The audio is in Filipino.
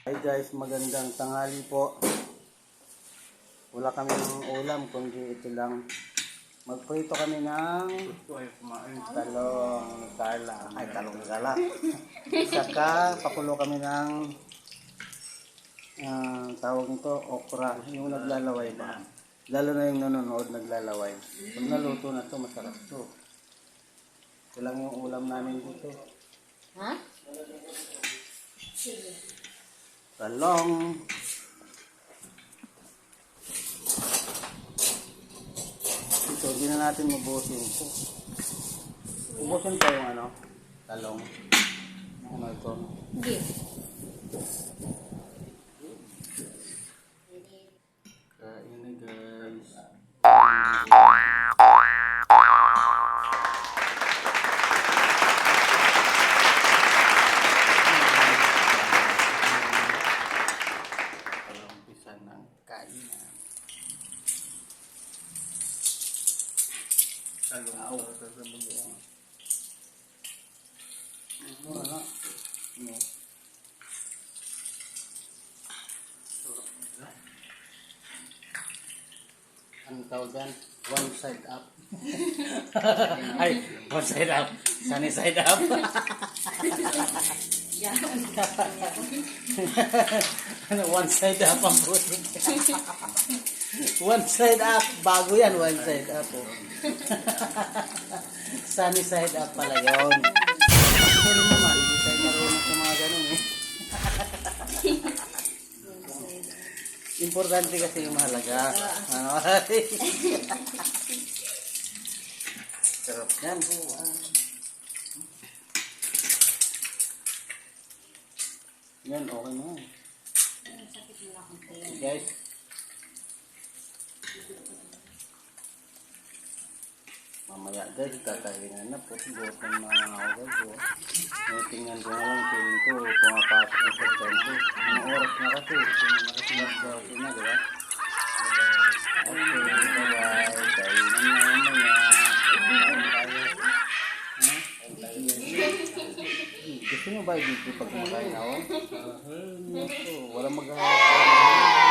Hi guys, magandang tanghali po. Wala kami ng ulam kundi ito lang. Magprito kami ng talong gala. Ay, talong gala. Saka pakulo kami ng tawag nito, okra. Yung naglalaway ba? Lalo na yung nanonood naglalaway. Pag naluto na to, masarap to. Ito lang yung ulam namin dito. Ha? Talong. Ito, hindi na natin mabusin ito. Ubusin pa yung talong. Ano ito? Hindi. Kain na guys. Umpisa ng kainan. Talong sa buong. Wala. No. Ang tawag yan? One side up. Ay, one side up. Sunny side up. Yan. One side up ang puti. One side up. Bago yan, one side up. Oh. Sunny side up pala yun. Ano naman, hindi tayo marunong sa mga ganun eh. Importante kasi yung mahalaga. Ano? Sarap yan po. Yan, okay na. Guys. Mamaya guys, kakainin na po. Buot ng mga guys. Tingnan ko na lang, feeling ko, pumapasok na sa ganito. Ang oras na kasi, nakasilap na, di ba? Okay, bye-bye. Kainin na mamaya. Gusto nyo ba dito pag kumakain ako? Walang maghahanap.